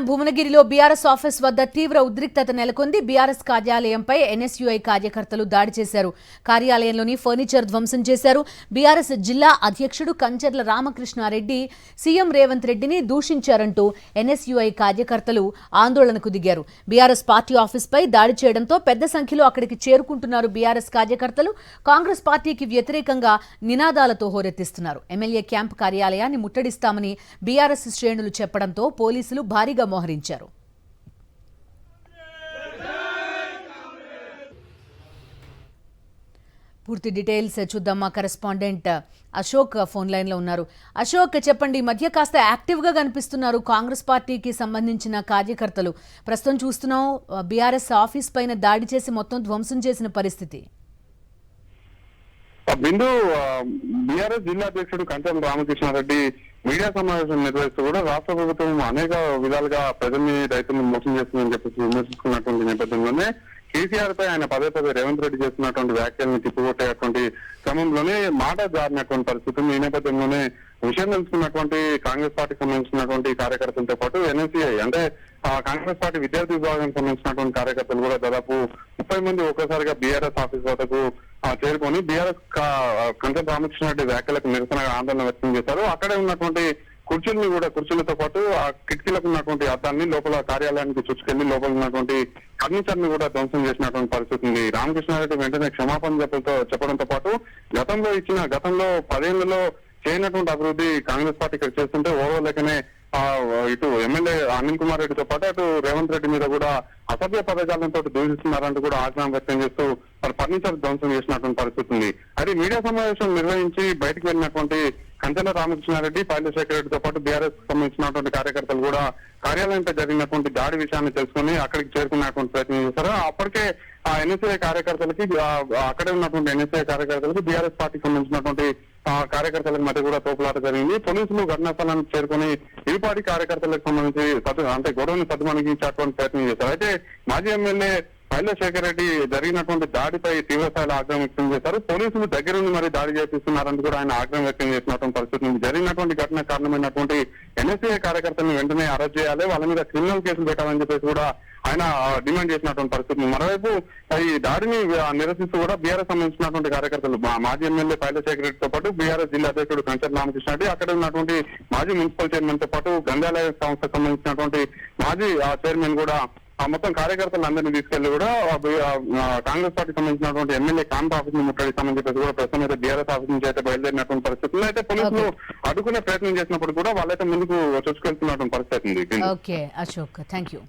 భువనగిరిలో BRS office వద్ద తీవ్ర ఉద్రిక్తత నెలకొంది. బీఆర్ఎస్ కార్యాలయంపై ఎన్ఎస్యుఐ కార్యకర్తలు దాడి చేశారు. కార్యాలయంలోని ఫర్నిచర్ ధ్వంసం చేశారు. బీఆర్ఎస్ జిల్లా అధ్యక్షుడు కంచర్ల రామకృష్ణారెడ్డి సీఎం రేవంత్ రెడ్డిని దూషించారంటూ ఎన్ఎస్యుఐ కార్యకర్తలు ఆందోళనకు దిగారు. బీఆర్ఎస్ పార్టీ ఆఫీస్పై దాడి చేయడంతో పెద్ద సంఖ్యలో అక్కడికి చేరుకుంటున్నారు బీఆర్ఎస్ కార్యకర్తలు. కాంగ్రెస్ పార్టీకి వ్యతిరేకంగా నినాదాలతో హోరెత్తిస్తున్నారు. ఎమ్మెల్యే క్యాంప్ కార్యాలయాన్ని ముట్టడిస్తామని బీఆర్ఎస్ శ్రేణులు చెప్పడంతో పోలీసులు భారీగా మోహరించారు. పూర్తి డీటెయిల్స్ చూద్దాం. మా కరెస్పాండెంట్ అశోక్ ఫోన్ లైన్ లో ఉన్నారు. అశోక్, చెప్పండి, ఈ మధ్య కాస్త యాక్టివ్ గా కనిపిస్తున్నారు కాంగ్రెస్ పార్టీకి సంబంధించిన కార్యకర్తలు. ప్రస్తుతం చూస్తున్నాం బీఆర్ఎస్ ఆఫీస్ పైన దాడి చేసి మొత్తం ధ్వంసం చేసిన పరిస్థితి. బిందు, బీఆర్ఎస్ జిల్లా అధ్యక్షుడు కంచర్ల రామకృష్ణారెడ్డి మీడియా సమావేశం నిర్వహిస్తూ కూడా రాష్ట్ర ప్రభుత్వం అనేక విధాలుగా ప్రజల్ని రైతులను మోసం చేస్తుందని చెప్పేసి విమర్శించుకున్నటువంటి నేపథ్యంలోనే కేసీఆర్ పై ఆయన పదే రేవంత్ రెడ్డి చేస్తున్నటువంటి వ్యాఖ్యలను తిప్పికొట్టేటువంటి క్రమంలోనే మాట జారినటువంటి పరిస్థితి. ఈ నేపథ్యంలోనే విషయం తెలుసుకున్నటువంటి కాంగ్రెస్ పార్టీకి సంబంధించినటువంటి కార్యకర్తలతో పాటు ఎన్ఎస్సీఐ అంటే కాంగ్రెస్ పార్టీ విద్యార్థి విభాగానికి సంబంధించినటువంటి కార్యకర్తలు కూడా దాదాపు 30 మంది ఒక్కసారిగా బీఆర్ఎస్ ఆఫీస్ వద్దకు చేరుకొని బీఆర్ఎస్ కంచర్ల రామకృష్ణారెడ్డి వ్యాఖ్యలకు నిరసన ఆందోళన వ్యక్తం చేశారు. అక్కడే ఉన్నటువంటి కుర్చీలతో పాటు ఆ కిటికీలకు ఉన్నటువంటి అద్దాన్ని లోపల కార్యాలయానికి చుచ్చుకెళ్లి లోపల ఉన్నటువంటి ఫర్నిచర్ ని కూడా ధ్వంసం చేసినటువంటి పరిస్థితి ఉంది. రామకృష్ణారెడ్డి వెంటనే క్షమాపణ చెప్పడంతో పాటు గతంలో 10 ఏళ్లలో చేయనటువంటి అభివృద్ధి కాంగ్రెస్ పార్టీ ఇక్కడ చేస్తుంటే ఓర్వలేకనే ఇటు ఎమ్మెల్యే అనిల్ కుమార్ రెడ్డితో పాటు అటు రేవంత్ రెడ్డి మీద కూడా అసభ్య పదజాలంతో దూషిస్తున్నారంటూ కూడా ఆగ్రహం వ్యక్తం చేస్తూ ఫర్నిచర్ ధ్వంసం చేసినటువంటి పరిస్థితి ఉంది. అది మీడియా సమావేశం నిర్వహించి బయటకు వెళ్ళినటువంటి కంచర్ల రామకృష్ణారెడ్డి, పైలశేఖర్ రెడ్డితో పాటు బీఆర్ఎస్ సంబంధించినటువంటి కార్యకర్తలు కూడా కార్యాలయంపై జరిగినటువంటి దాడి విషయాన్ని తెలుసుకుని అక్కడికి చేరుకున్నటువంటి ప్రయత్నం చేశారు. అప్పటికే ఆ ఎన్ఎస్ఐ కార్యకర్తలకి అక్కడే ఉన్నటువంటి ఎన్ఎస్ఐ కార్యకర్తలకు బీఆర్ఎస్ పార్టీకి సంబంధించినటువంటి కార్యకర్తలకు మధ్య కూడా తోపులాట జరిగింది. పోలీసులు ఘటనా స్థలానికి చేరుకుని ఇరు పార్టీ కార్యకర్తలకు సంబంధించి అంటే గొడవను సద్దుమణిగించేటువంటి ప్రయత్నం చేశారు. అయితే మాజీ ఎమ్మెల్యే పైలశేఖర్ రెడ్డి జరిగినటువంటి దాడిపై తీవ్రస్థాయిలో ఆగ్రహం వ్యక్తం చేశారు. పోలీసులు దగ్గరుండి మరి దాడి చేపిస్తున్నారని కూడా ఆయన ఆగ్రహం వ్యక్తం చేసినటువంటి పరిస్థితి ఉంది. జరిగినటువంటి ఘటన కారణమైనటువంటి ఎన్ఎస్ఐ కార్యకర్తలను వెంటనే అరెస్ట్ చేయాలి, వాళ్ళ మీద క్రిమినల్ కేసులు పెట్టాలని చెప్పేసి కూడా ఆయన డిమాండ్ చేసినటువంటి పరిస్థితి. మరోవైపు ఈ దాడిని నిరసిస్తూ కూడా బీఆర్ఎస్ సంబంధించినటువంటి కార్యకర్తలు మాజీ ఎమ్మెల్యే పైలశేఖర్ రెడ్డితో పాటు బీఆర్ఎస్ జిల్లా అధ్యక్షుడు కంచర్ల రామకృష్ణారెడ్డి, అక్కడ ఉన్నటువంటి మాజీ మున్సిపల్ చైర్మన్ తో పాటు గంగాలయ సంస్థకు సంబంధించినటువంటి మాజీ చైర్మన్ కూడా మొత్తం కార్యకర్తలు అందరినీ తీసుకెళ్లి కూడా కాంగ్రెస్ పార్టీకి సంబంధించినటువంటి ఎమ్మెల్యే క్యాంప్ ఆఫీస్ ని ముట్టడిస్తామని చెప్పేసి కూడా ప్రస్తుతం అయితే బీఆర్ఎస్ ఆఫీస్ నుంచి అయితే బయలుదేరినటువంటి పరిస్థితుల్లో అయితే పోలీసులు అడ్డుకునే ప్రయత్నం చేసినప్పుడు కూడా వాళ్ళైతే ముందుకు చొచ్చుకెళ్తున్నటువంటి పరిస్థితి ఉంది. Okay Ashok, thank you.